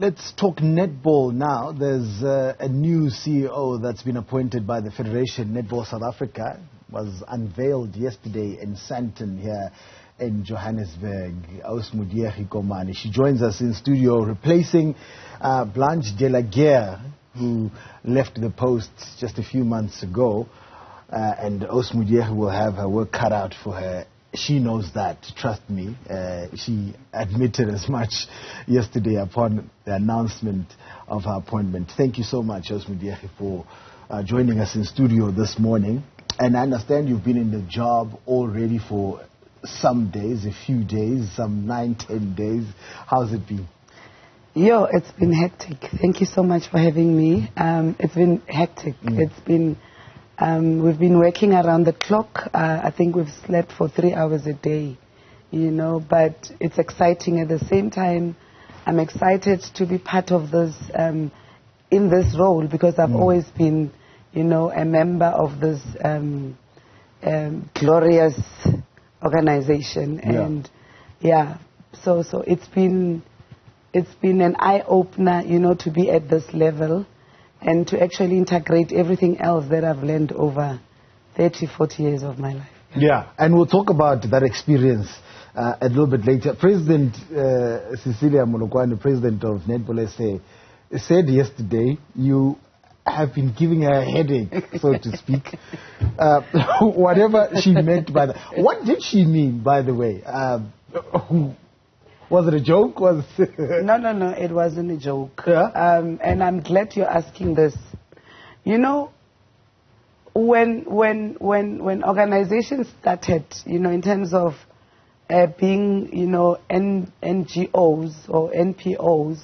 Let's talk netball now. There's a new CEO that's been appointed by the Federation. Netball South Africa was unveiled yesterday in Sandton here in Johannesburg. Modiegi Komane. She joins us in studio, replacing Blanche de la Guerre, who left the post just a few months ago. And Modiegi will have her work cut out for her. She knows that, trust me. She admitted as much yesterday upon the announcement of her appointment. Thank you so much, Modiegi, for joining us in studio this morning. And I understand you've been in the job already for some days, a few days, some 9-10 days. How's it been? It's been hectic. Thank you so much for having me. It's been hectic. It's been... we've been working around the clock. I think we've slept for 3 hours a day, but it's exciting at the same time. I'm excited to be part of this, in this role, because I've always been, a member of this glorious organization. And so it's been an eye-opener, to be at this level and to actually integrate everything else that I've learned over 30, 40 years of my life. Yeah, and we'll talk about that experience a little bit later. President Cecilia Molokwane, president of Netball SA, said yesterday you have been giving her a headache, so to speak. Whatever she meant by that. What did she mean, by the way? Was it a joke? No, it wasn't a joke. Yeah? And I'm glad you're asking this. When organizations started, in terms of being, NGOs or NPOs,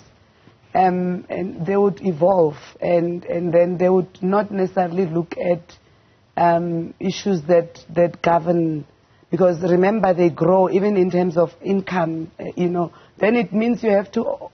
and they would evolve, and then they would not necessarily look at issues that govern. Because remember, they grow even in terms of income, then it means you have to,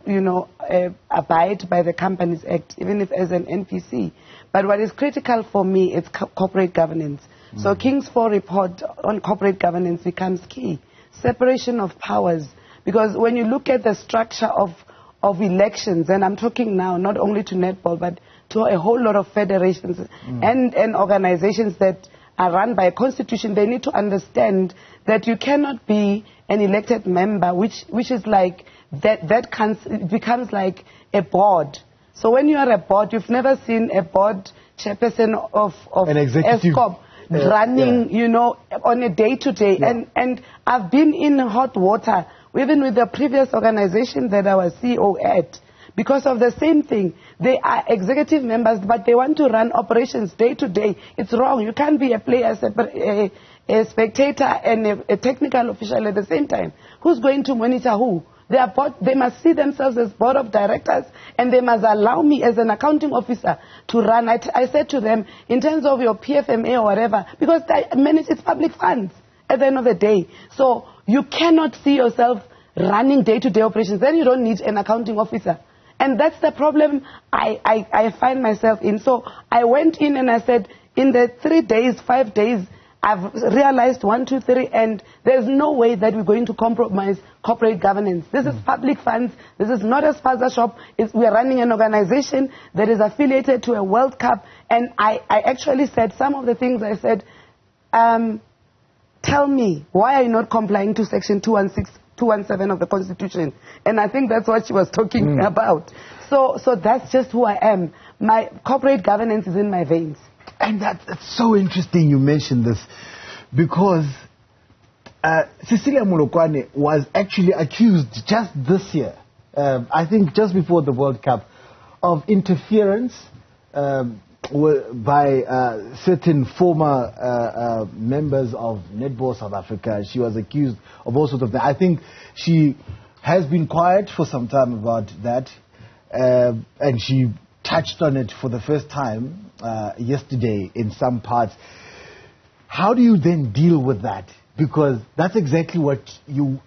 abide by the Companies Act, even if as an NPC. But what is critical for me is corporate governance. So King's 4 report on corporate governance becomes key. Separation of powers. Because when you look at the structure of elections, and I'm talking now not only to netball, but to a whole lot of federations and organizations that are run by a constitution, they need to understand that you cannot be an elected member, which is like it becomes like a board. So when you are a board, you've never seen a board chairperson of an executive ESCOM running, on a day-to-day. Yeah. And I've been in hot water, even with the previous organization that I was CEO at, because of the same thing. They are executive members, but they want to run operations day to day. It's wrong. You can't be a player, a spectator, and a technical official at the same time. Who's going to monitor who? They must see themselves as board of directors, and they must allow me as an accounting officer to run. I said to them, in terms of your PFMA or whatever, because I manage its public funds at the end of the day. So you cannot see yourself running day-to-day operations. Then you don't need an accounting officer. And that's the problem I find myself in. So I went in and I said, in the 3 days, 5 days, I've realized 1, 2, 3, and there's no way that we're going to compromise corporate governance. This is public funds. This is not a sponsor shop. We are running an organization that is affiliated to a World Cup. And I actually said some of the things I said, tell me, why are you not complying to Section 217 of the Constitution? And I think that's what she was talking about. So that's just who I am. My corporate governance is in my veins. And that's so interesting you mentioned this, because Cecilia Molokwane was actually accused just this year, I think just before the World Cup, of interference by certain former members of Netball South Africa. She was accused of all sorts of things. I think she has been quiet for some time about that, and she touched on it for the first time yesterday in some parts. How do you then deal with that? Because that's exactly what you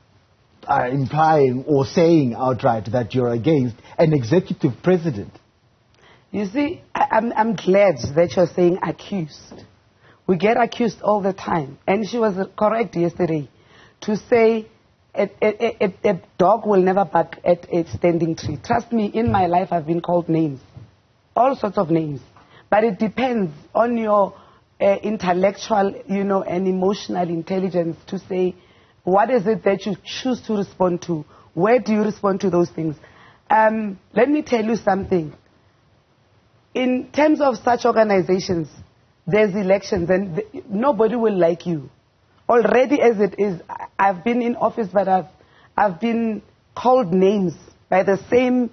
are implying or saying outright, that you're against an executive president. You see, I'm glad that you're saying accused. We get accused all the time. And she was correct yesterday to say a dog will never bark at a standing tree. Trust me, in my life I've been called names, all sorts of names. But it depends on your intellectual, and emotional intelligence to say, what is it that you choose to respond to? Where do you respond to those things? Let me tell you something. In terms of such organizations, there's elections and nobody will like you. Already as it is, I've been in office, but I've been called names by the same,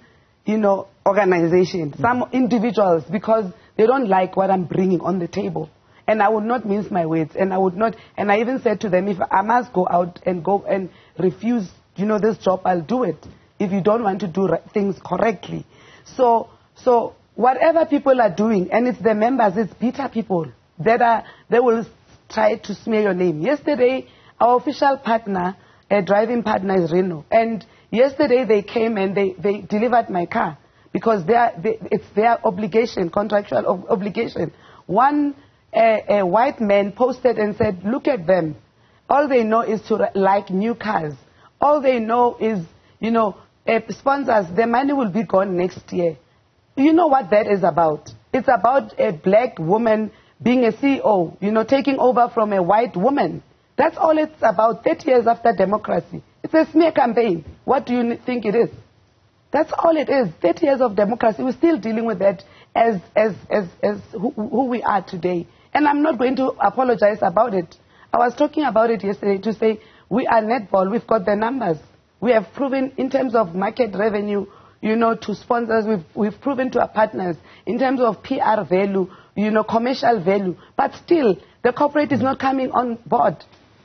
organization, some individuals, because they don't like what I'm bringing on the table. And I would not mince my words, and I even said to them, if I must go out and refuse, this job, I'll do it. If you don't want to do things correctly. So whatever people are doing, and it's the members, it's bitter people they will try to smear your name. Yesterday, our official partner, a driving partner, is Reno. And yesterday they came and they delivered my car because it's their obligation, contractual obligation. One a white man posted and said, look at them. All they know is to like new cars. All they know is, sponsors, the money will be gone next year. You know what that is about? It's about a black woman being a CEO, taking over from a white woman. That's all it's about 30 years after democracy. It's a smear campaign. What do you think it is? That's all it is. 30 years of democracy. We're still dealing with that as who we are today. And I'm not going to apologize about it. I was talking about it yesterday to say we are Netball. We've got the numbers. We have proven in terms of market revenue, to sponsors. We've proven to our partners in terms of PR value, commercial value. But still, the corporate is not coming on board,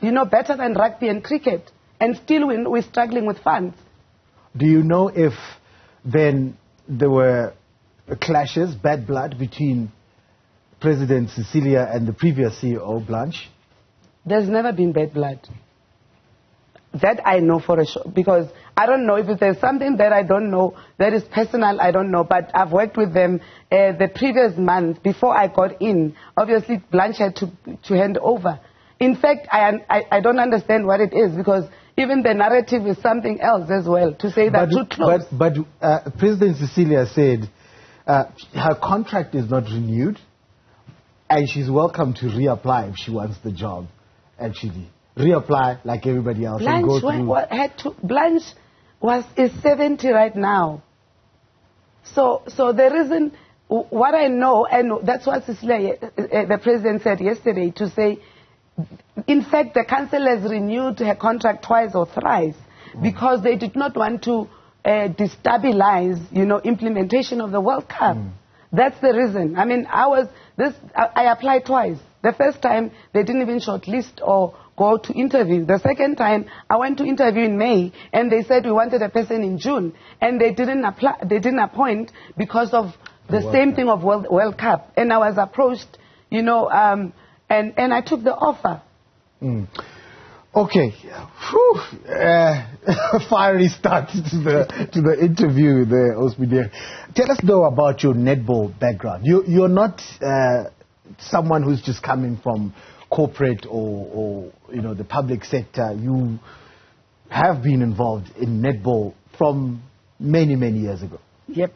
better than rugby and cricket. And still we're struggling with funds. Do you know if then there were clashes, bad blood between President Cecilia and the previous CEO, Blanche? There's never been bad blood. That I know for a sure, because I don't know if there's something that I don't know that is personal, I don't know, but I've worked with them the previous month before I got in. Obviously, Blanche had to hand over. In fact, I don't understand what it is, because even the narrative is something else as well, to say that too close. But President Cecilia said her contract is not renewed, and she's welcome to reapply if she wants the job, actually. Reapply like everybody else. Blanche, and go through. Blanche is 70 right now. So the reason, what I know, and that's what Cecilia, the president said yesterday, to say, in fact, the council has renewed her contract twice or thrice because they did not want to destabilize, implementation of the World Cup. That's the reason. I mean, I applied twice. The first time, they didn't even shortlist or go to interview. The second time, I went to interview in May, and they said we wanted a person in June, and they didn't appoint because of the same thing of World Cup. And I was approached, and I took the offer. Okay. Fiery start to the interview there, Modiegi. Tell us, though, about your netball background. You're not someone who's just coming from corporate or the public sector. You have been involved in netball from many, many years ago. Yep.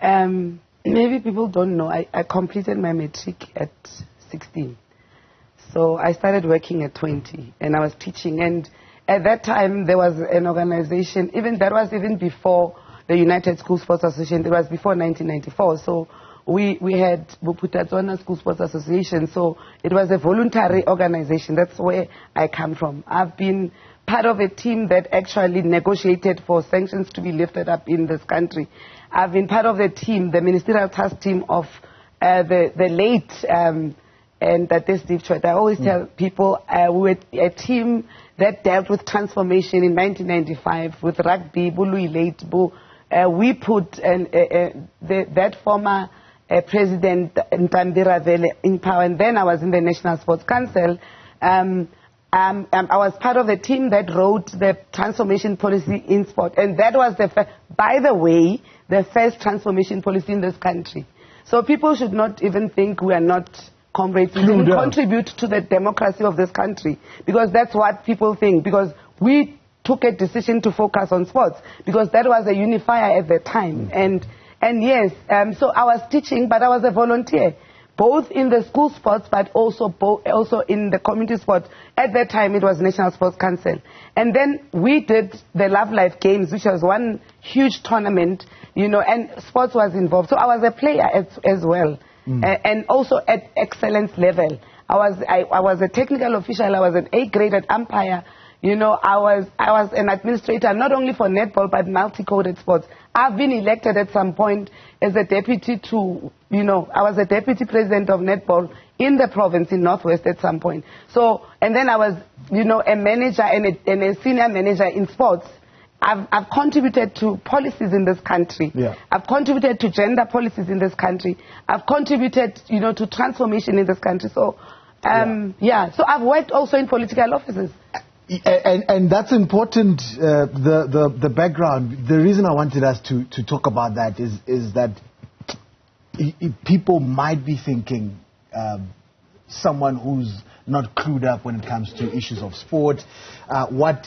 Maybe people don't know. I completed my matric at 16. So I started working at 20, and I was teaching. And at that time, there was an organization, that was even before the United School Sports Association. It was before 1994. So we had Buputatswana School Sports Association. So it was a voluntary organization. That's where I come from. I've been part of a team that actually negotiated for sanctions to be lifted up in this country. I've been part of the team, the ministerial task team of the late and that is Steve Choi. I always tell people we were a team that dealt with transformation in 1995 with rugby, Bului late. We put that former President Ntambira Vele in power, and then I was in the National Sports Council. I was part of the team that wrote the transformation policy in sport, and that was by the way, the first transformation policy in this country. So people should not even think we are not comrades. We didn't contribute to the democracy of this country, because that's what people think. Because we took a decision to focus on sports because that was a unifier at the time. And yes, so I was teaching, but I was a volunteer, both in the school sports, but also in the community sports. At that time, it was National Sports Council. And then we did the Love Life Games, which was one huge tournament, you know, and sports was involved. So I was a player as well, and also at excellence level. I was a technical official. I was an A-graded umpire. You know, I was an administrator, not only for netball, but multi-coded sports. I've been elected at some point as a deputy to, you know, I was a deputy president of netball in the province in Northwest at some point. So, and then I was, you know, a manager and a senior manager in sports. I've contributed to policies in this country. Yeah. I've contributed to gender policies in this country. I've contributed, you know, to transformation in this country. So, so I've worked also in political offices. And that's important, the background. The reason I wanted us to talk about that is that people might be thinking someone who's not clued up when it comes to issues of sport, what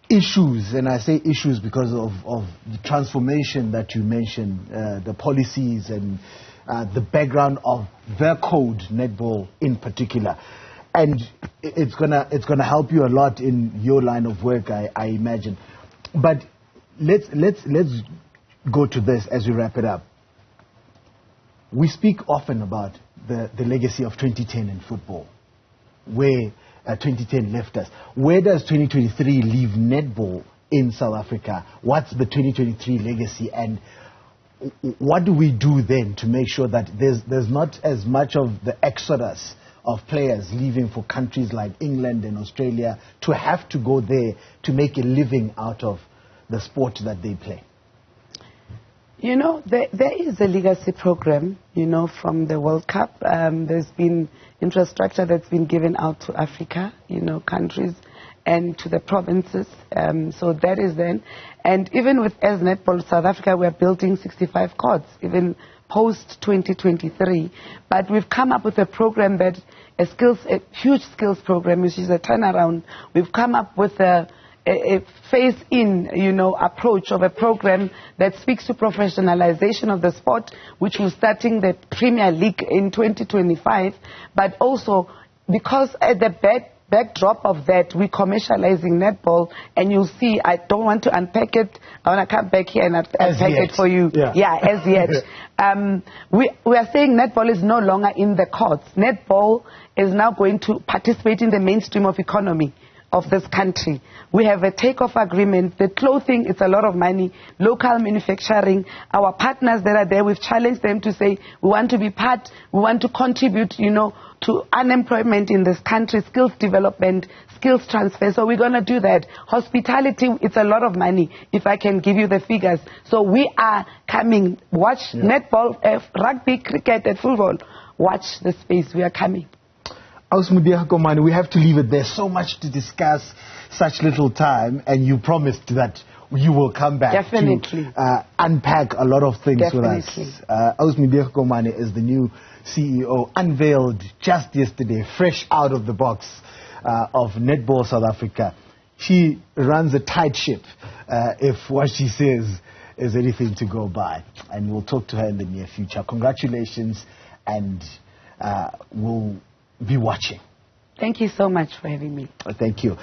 issues, and I say issues because of the transformation that you mentioned, the policies and the background of their code, netball in particular. And it's gonna help you a lot in your line of work, I imagine. But let's go to this as we wrap it up. We speak often about the legacy of 2010 in football, where 2010 left us. Where does 2023 leave netball in South Africa? What's the 2023 legacy, and what do we do then to make sure that there's not as much of the exodus of players leaving for countries like England and Australia to have to go there to make a living out of the sport that they play? You know, there is a legacy program, you know, from the World Cup. There's been infrastructure that's been given out to Africa, you know, countries, and to the provinces. So that is then. And even with as Netball South Africa, we're building 65 courts, even post-2023, but we've come up with a program that a huge skills program, which is a turnaround. We've come up with a phase-in, you know, approach of a program that speaks to professionalization of the sport, which will starting the Premier League in 2025, but also because at the backdrop of that, we're commercializing netball, and you'll see, I don't want to unpack it. I want to come back here and unpack it for you. Yeah, as yet. We are saying netball is no longer in the courts. Netball is now going to participate in the mainstream of economy of this country. We have a takeoff agreement. The clothing, it's a lot of money. Local manufacturing. Our partners that are there, we've challenged them to say, we want to be part, we want to contribute, you know, to unemployment in this country, skills development, skills transfer. So we're going to do that. Hospitality, it's a lot of money, if I can give you the figures. So we are coming. Watch netball, rugby, cricket, and football. Watch the space. We are coming. Modiegi, Komane, we have to leave it there. So much to discuss, such little time, and you promised that you will come back to unpack a lot of things with us. Modiegi Komane is the new CEO, unveiled just yesterday, fresh out of the box of Netball South Africa. She runs a tight ship, if what she says is anything to go by. And we'll talk to her in the near future. Congratulations, and we'll be watching. Thank you so much for having me. Thank you.